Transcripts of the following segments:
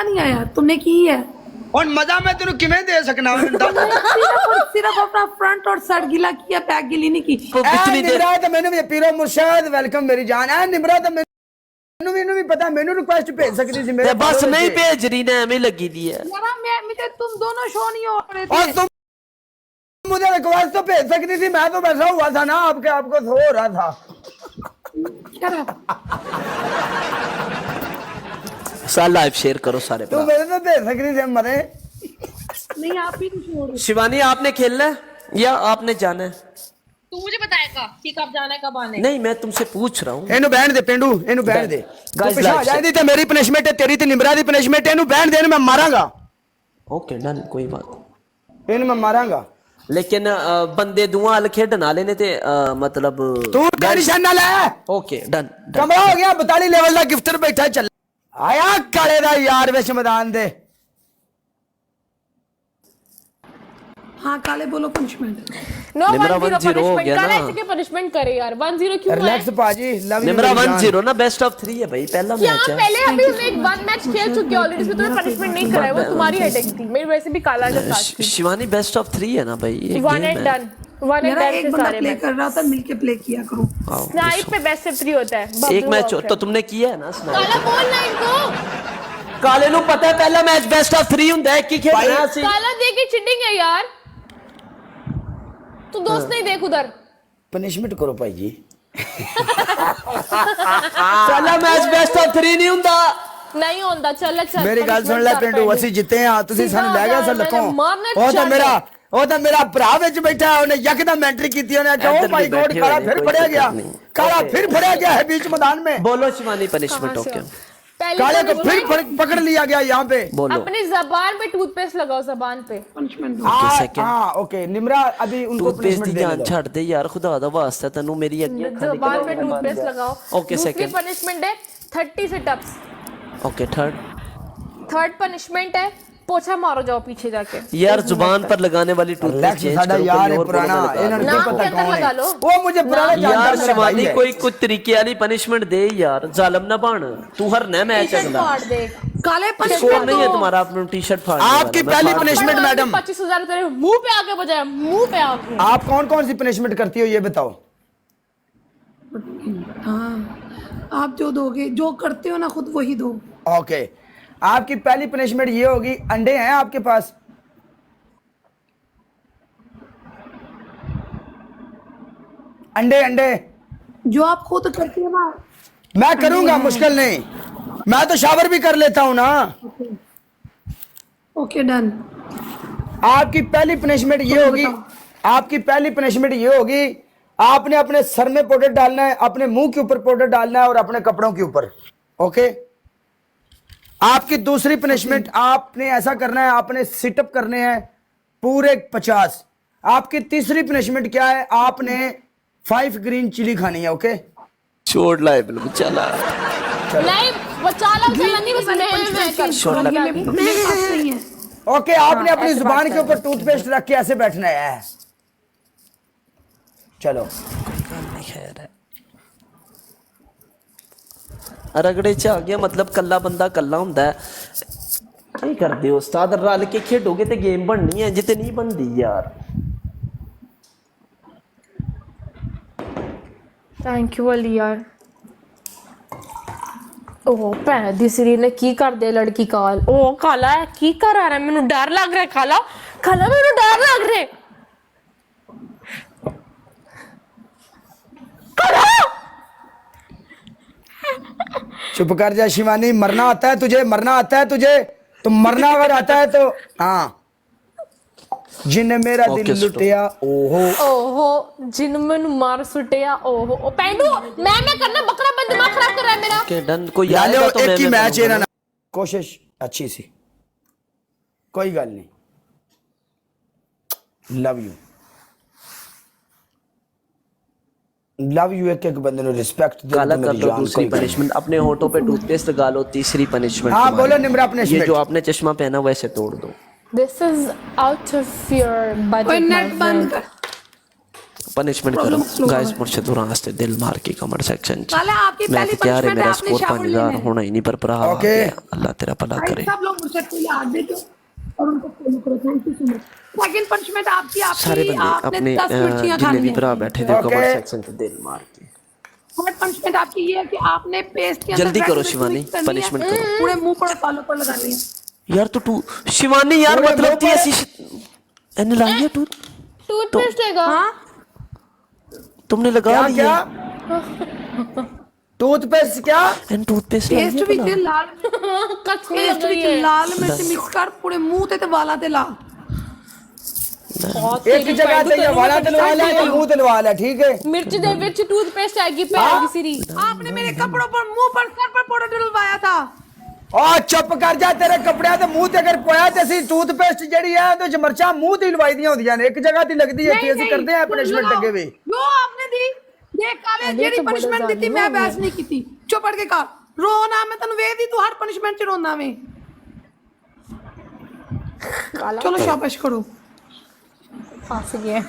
नहीं आया तुमने की है और मजा मैं तेन किवें दे सकना सिर्फ अपना फ्रंट और शर्ट गीला किया, बैक गीली नहीं की। निमरात मैंने भी पीरो मुर्शद वेलकम मेरी जान है निमरात मैंने भी पता मैंने रिक्वेस्ट भेज सकती थी मेरे बस नहीं भेज रही ना एवं लगी दी है मुझे तुम दोनों शो नहीं हो रहे और थे। तुम मुझे रिक्वेस्ट तो भेज सकती थी, मैं तो बैठा हुआ था ना आपको हो रहा था। साल लाइव शेयर करो सारे तुम मेरे तो भेज सकती थी मरे नहीं आप ही नहीं छोड़। शिवानी आपने खेलना है या आपने जाना है? तू मुझे बताएगा कि कब जाना है कब आना है। नहीं मैं तुमसे पूछ रहा हूँ। एनु बैठ दे पेंडू एनु बैठ दे Guys, पिछा like जाएगी ते मेरी पनिशमेंट है तेरी ते निमरा दी पनिशमेंट एनु बैठ दे मैं मारांगा। ओके डन कोई बात एनु मैं मारांगा लेकिन बंदे दुआ हल खेडन वाले ने ते मतलब तू टेंशन ना ले। ओके डन कमरा हो गया 42 लेवल का गिफ्टर बैठा चल आया काले दा यार विच मैदान दे। हाँ काले बोलो पनिशमेंट। नो निमरा 1-0 1-0 हो पनिशमेंट गया काला ना। ऐसे के पनिशमेंट करे यार 1-0 क्यों है? रिलैक्स पाजी लव यू निमरा 1-0 ना बेस्ट ऑफ 3 है भाई पहला क्या मैच है। पहले अभी हमने एक वन मैच खेल चुके हैं ऑलरेडी, इसमें तुम्हें पनिशमेंट नहीं कराया, वो तुम्हारी हेडेक थी। मेरी वैसे भी काला जो साथ थी। शिवानी बेस्ट ऑफ 3 है ना भाई ये वन गेम एंड है। डन वन एंड मेरा डन एक से बंदा सारे प्ले मैच। कर रहा था, मिलके प्ले किया करो। आओ, स्नाइप पे बेस्ट ऑफ 3 होता है। एक बबलू मैच वॉकर। तो तुमने किया है ना स्नाइप? काला बोल ना इनको। काले नु पता है पहला मैच बेस्ट ऑफ 3 हुंदा है कि खेलना है ਅਸੀਂ। काला देख के चीटिंग है यार। तू दोस्त नहीं देख उधर। पनिशमेंट करो भाई जी। पहला मैच बेस्ट ऑफ 3 नहीं हुंदा। नहीं होता चल चल। मेरी गल सुन ले पिंडू ਅਸੀਂ ਜਿੱਤੇ ਆ ਤੁਸੀਂ ਸਾਨੂੰ ਲੈ ਗਏ ਸਰ ਲੱਖੋਂ ਉਹ ਤਾਂ ਮੇਰਾ ਭਰਾ ਵਿੱਚ ਬੈਠਾ ਉਹਨੇ ਯਕਦਮ ਐਂਟਰੀ ਕੀਤੀ ਉਹਨੇ ਕਿਹਾ ओ माय गॉड काला फिर फड़या गया काला फिर फड़या गया है बीच मैदान में। बोलो शिवानी पनिशमेंट ओके काले को फिर पकड़ लिया गया यहाँ पे। बोलो अपनी जबान पे टूथपेस्ट लगाओ जबान पे। पनिशमेंट हाँ ओके निमरा अभी उनको टूथपेस्ट दी पनिशमेंट जान दे छड़ दे यार खुदा दा वास्ता तन्नू मेरी अगे जबान पे टूथपेस्ट लगाओ। ओके दूसरी सेकंड पनिशमेंट है 30 sit-ups. Okay third third punishment है पोछा मारो जाओ पीछे जाके। यार जुबान पर लगाने वाली टूथपेस्ट चेंज साडा करो यार कोई है और पुराना इन्होंने नाक नहीं के पता अंदर कौन लगा है लो। वो मुझे पुराना यार जानता है शिवानी कोई कुछ तरीके वाली पनिशमेंट दे यार जालिम ना बन तू हर न मैच टी-शर्ट अगला फाड़ दे। काले स्कोर पनिशमेंट नहीं है तुम्हारा अपना टी-शर्ट फाड़ आपकी पहली पनिशमेंट मैडम 25,000 तेरे मुंह पे आके बजाया मुंह पे आके। आप कौन कौन सी पनिशमेंट करती हो ये बताओ। हाँ आप जो दोगे जो करते हो ना खुद वही दो। ओके आपकी पहली पनिशमेंट ये होगी अंडे हैं आपके पास? अंडे अंडे जो आप खुद करते हो ना। मैं करूंगा मुश्किल नहीं, मैं तो शावर भी कर लेता हूं ना। Okay done. आपकी पहली पनिशमेंट ये होगी आपकी पहली पनिशमेंट ये होगी आपने अपने सर में पाउडर डालना है, अपने मुंह के ऊपर पाउडर डालना है और अपने कपड़ों के ऊपर। ओके आपकी दूसरी पनिशमेंट आपने ऐसा करना है, आपने सिटअप करने हैं पूरे 50। आपकी तीसरी पनिशमेंट क्या है, आपने 5 ग्रीन चिली खानी है। ओके छोड़ लाए बिल्कुल चला नहीं वो चाला नहीं बस मैं कर छोड़ ला मेरे पास नहीं है। ओके आपने अपनी जुबान के ऊपर टूथपेस्ट रख के ऐसे बैठना है। चलो खैर है रगड़े च आ गया मतलब कल्ला बंदा कल्ला हुंदा है ਕੀ ਕਰਦੇ ਹੋ ਉਸਤਾਦ ਰਲ ਕੇ ਖੇਡੋਗੇ ਤੇ ਗੇਮ ਬਣਨੀ ਹੈ ਜਿੱਤੇ ਨਹੀਂ ਬਣਦੀ ਯਾਰ। थैंक यू अली यार। ओह भैन दी सिरी ने की कर दे लड़की काल। ओ काला है की कर रहा है मेनू डर लग रहा है काला काला मेनू डर लग रहा है काला। चुप कर जा शिवानी, मरना आता है तुझे, मरना आता है तुझे, तो मरना अगर आता है तो हाँ। जिन्ने मेरा दिल लुटिया ओहो ओहो जिन मैनू मार सुटिया ओहो ओ पैंडू मैं करना बकरा बंद दिमाग खराब कर रहा है मेरा। के डन कोई ला लो आएगा तो एक ही मैं मैच है करूंगा। ना, कोशिश अच्छी सी, कोई गल नहीं। लव यू एक एक बंदे ने रिस्पेक्ट दे काला तो कर मेरी दो जान दूसरी कोई गल पनिशमेंट अपने होठों पे टूथपेस्ट लगा लो। तीसरी पनिशमेंट हाँ बोलो निम्रा ये पनिशमेंट। जो आपने चश्मा पहना वैसे तोड़ दो। This is out of your कोई बजट नेट बंद कर। पनिशमेंट करो गाइस मुर्शद रास्ते दिल मार के कमेंट सेक्शन च काला आपकी मैं पहली तो कह रहे punishment मेरा है, आपने स्कोर शावर 5000 लेना है। होना ही नहीं पर भरा ओके। अल्लाह तेरा भला भाई करे सब लोग मुझसे कोई याद दे दो और उनको फॉलो करो। Thank you so much. Second punishment आपकी सारे आपकी बंदे आपने अपने 10 मिर्चियां जितने खानी भी है। भरा बैठे थे ओके। कमेंट सेक्शन च दिल मार के थर्ड पनिशमेंट आपकी ये है कि आपने पेस्ट के अंदर जल्दी red करो मिर्च शिवानी, mix करनी है, punishment करो। पूरे मुंह पर कालों पर लगानी है। यार तू शिवानी यार पूरे मतलब मुंह ती पर- ऐसी एने लाई है तू टूथपेस्ट हैगा हाँ तुमने लगा क्या लिया क्या टूथपेस्ट क्या एन टूथपेस्ट लाई पेस्ट है ਵਿੱਚ भला ਲਾਲ कच्ची पेस्ट लग रही ਵਿੱਚ है ਲਾਲ ਮਿਰਚ ਮਿਕਸ ਕਰ ਪੂਰੇ ਮੂੰਹ ਤੇ ਵਾਲਾਂ ਤੇ ਲਾ। एक जगह से ये वाला दिलवा लिया या मुंह दिलवा लिया ठीक है मिर्च दे विच टूथपेस्ट आएगी पैर सिरी आपने मेरे कपड़ों पर मुंह पर सर पर पाउडर डलवाया था। और चुप कर जा तेरे कपड़े ते मुंह ते अगर पोया ते ਅਸੀਂ ਟੂਥਪੇਸਟ ਜਿਹੜੀ ਹੈ ਉਹਦੇ ਚ ਮਰਚਾਂ ਮੂੰਹ ਤੇ ਲਵਾਈ ਦੀਆਂ ਹੁੰਦੀਆਂ ਨੇ ਇੱਕ ਜਗ੍ਹਾ ਤੇ ਲੱਗਦੀ ਹੈ ਤੇ ਅਸੀਂ ਕਰਦੇ ਆ ਪਨਿਸ਼ਮੈਂਟ ਅੱਗੇ ਵੀ ਜੋ आपने दी देख काले अरे ਜਿਹੜੀ तो बड़े पनिशमेंट ਦਿੱਤੀ जालिम मैं हो बहस नहीं ਕੀਤੀ ਚੁੱਪ ਕਰਕੇ ਕਰ ਰੋ ਨਾ ਮੈਂ ਤੈਨੂੰ ਵੇਖ ਦੀ ਤੂੰ ਹਰ ਪਨਿਸ਼मेंट ਚ ਰੋਣਾ ਵੇ। चलो शाबाश करो। फंस गए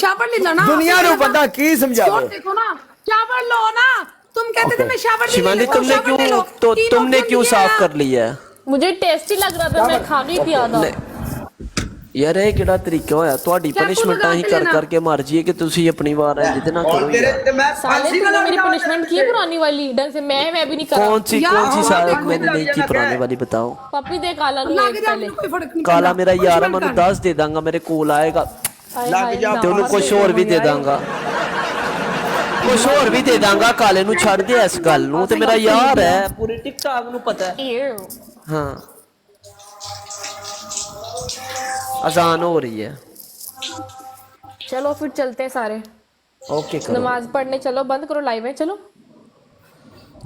शावर ले लो ना दुनिया ਨੂੰ ਬੰਦਾ ਕੀ शॉट ਸਮਝਾਵੇ देखो ना शावर लो ना तुम कहते थे मैं शावर नहीं शिवानी लेती, तुमने शावर ले क्यों लो। तो तीन तुमने option क्यों दिए साफ ना। कर लिया है मुझे टेस्टी लग रहा था मैं खा गई पिया था ਯਾਰ ਇਹ ਕਿਹੜਾ ਤਰੀਕਾ ਹੋਇਆ ਤੁਹਾਡੀ ਚਾਕੂ ਪਨਿਸ਼ਮੈਂਟਾਂ ਹੀ ਲਗਾ ਕਰ ਕੇ ਕਰਕੇ ਮਰ ਜਾਈਏ ਕਿ ਤੁਸੀਂ ਆਪਣੀ ਵਾਰ ਹੈ ਜਿਹਦੇ ਨਾਲ ਕਰੋ ਯਾਰ मैं साले तूने मेरी पनिशमेंट की है पुरानी वाली ढंग से मैं भी नहीं करा कौन सी यार, साल देखो, मैंने नहीं की पुराने वाली बताओ पप्पी दे काला अल्लाह नहीं के पहले जान कोई फर्क नहीं काला पड़ता। मेरा यार है punishment मैं कर। 10 दे दांगा मेरे कोल आएगा हाय लग हाय जा, ना, ਤੇ ਉਹਨੂੰ ਕੁਝ ਹੋਰ ਵੀ ਦੇ ਦਾਂਗਾ ਕੁਝ ਹੋਰ ਵੀ ਦੇ ਦਾਂਗਾ ਕਾਲੇ ਨੂੰ ਛੱਡ ਦੇ ਇਸ ਗੱਲ ਨੂੰ ਤੇ ਮੇਰਾ ਯਾਰ ਹੈ ਪੂਰੀ ਟਿਕਟਾਕ ਨੂੰ ਪਤਾ ਹੈ Ew. हाँ अजान हो रही है चलो फिर चलते हैं सारे ओके करो नमाज पढ़ने चलो बंद करो लाइव है चलो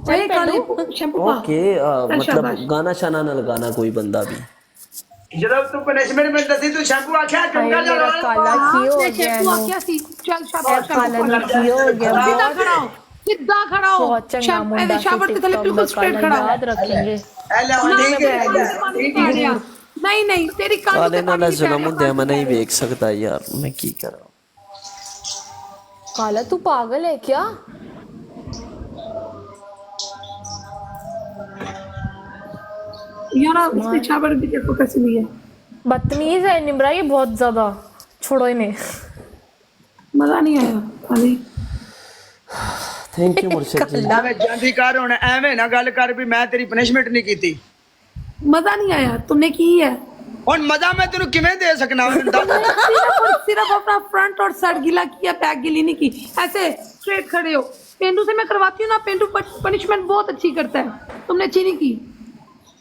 अरे काले पेंडू। शैम्पू पा। ओके चल मतलब शाबाश। गाना शाना ना लगाना कोई बंदा भी ਜਦੋਂ ਤੂੰ ਪਨਿਸ਼ਮੈਂਟ ਮੈਂ ਦੱਸੀ ਤੂੰ ਸ਼ੈਂਪੂ ਆਖਿਆ हाय ਚੰਗਾ मेरा काला हाँ, की हो ये गया शैम्पू नो आख्या सी चल शाबाश काला शैम्पू नी की हो गया सीधा बहुत खड़ा हो सीधा खड़ा हो बहुत चंगा मुंडा शावर के थले बिल्कुल स्ट्रेट खड़ा हो। याद रखेंगे ਐ ਲੈ ना, ਠੀਕ मेरे ਹੈ कान से पानी नहीं आ रहा। नहीं नहीं तेरी कान काले से नाल पानी जुल्म नहीं ਹੁੰਦੇ ਮੈਂ ਨਹੀਂ ਵੇਖ ਸਕਦਾ यार मैं की करा काला तू पागल है क्या यार इसने शावर भी देखो कैसे ली है। बदतमीज है निमरा ये बहुत ज्यादा छोड़ो इन्हें मजा नहीं आया काले। थैंक यू मुर्शिद जी ਐਵੇਂ ਜਾਂਦੀ ਕਰ ਹੁਣ ਐਵੇਂ ਨਾ ਗੱਲ ਕਰ ਵੀ ਮੈਂ ਤੇਰੀ ਪਨਿਸ਼ਮੈਂਟ ਨਹੀਂ ਕੀਤੀ मजा नहीं आया तुमने की है। ਹੁਣ ਮਜ਼ਾ ਮੈਂ ਤੈਨੂੰ ਕਿਵੇਂ ਦੇ ਸਕਣਾ सिर्फ अपना फ्रंट और शर्ट गीला किया बैक गीली नहीं की ऐसे स्ट्रेट खड़े हो। पेंडू से मैं करवाती हूँ ना पेंडू पनिशमेंट बहुत अच्छी करता है तुमने अच्छी नहीं की।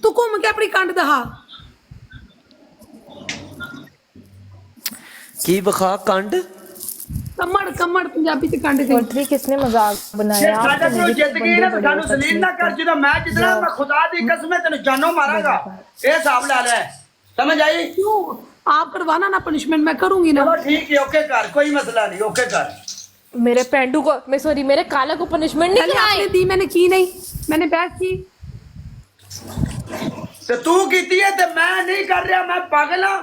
तू घूम के अपनी कंड दहा की बखा कंड कमर कमर पंजाबी से कंड गई। पोल्ट्री किसने मजाक बनाया आप ਸਾਡੇ तो ਕੋਲ मुझे ਜਿੱਤ ਗਈ ਨਾ बंदे ਸਾਨੂੰ बड़े ਸਲੀਮ ਨਾ ਕਰ ਜਦੋਂ ਮੈਂ ਜਿੱਤਣਾ ਮੈਂ ਖੁਦਾ ਦੀ ਕਸਮ ਹੈ ਤੈਨੂੰ ਜਾਨੋਂ ਮਾਰਾਂਗਾ ਇਹ ਹਿਸਾਬ ਲਾ ਲੈ ਸਮਝ ਆਈ क्यों आप करवाना ना पनिशमेंट मैं करूंगी ना। ਚਲੋ ਠੀਕ ਹੈ ਓਕੇ ਕਰ ਕੋਈ ਮਸਲਾ ਨਹੀਂ ਓਕੇ ਕਰ मेरे पेंडू को मैं सॉरी मेरे काला को पनिशमेंट नहीं पहले कराई आपने दी मैंने की नहीं मैंने बहस की। ਤੇ ਤੂੰ ਕੀਤੀ ਹੈ ਤੇ ਮੈਂ ਨਹੀਂ ਕਰ ਰਿਹਾ ਮੈਂ ਪਾਗਲ ਹਾਂ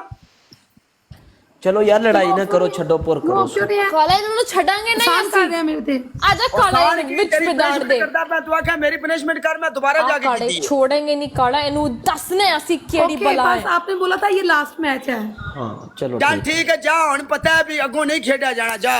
चलो यार लड़ाई ना करो छड्डो पुर करो वो क्यों नहीं है काला इन्होंने छड़ांगे नहीं आसान कर ऐसी रहे हैं मेरे थे। आजा काला ਖਾਣ इन्हें ਕੀ विच ਤੇਰੀ पे दाड़ punishment दे ਕਰਦਾ ਮੈਂ ਤੂੰ ਆਖਿਆ ਮੇਰੀ ਪਨਿਸ਼ਮੈਂਟ ਕਰ ਮੈਂ ਦੁਬਾਰਾ ਜਾ आप ਕੇ काले ਕੀਤੀ छोड़ेंगे नहीं काला इन्हू दसने ऐसी केड़ी ओके बला बस है आपने बोला था ये लास्ट मैच है। हाँ चलो ਚੱਲ ठीक ਠੀਕ ਹੈ ਜਾ ਹੁਣ ਪਤਾ ਹੈ ਵੀ ਅੱਗੋਂ ਨਹੀਂ ਖੇਡਿਆ ਜਾਣਾ ਜਾ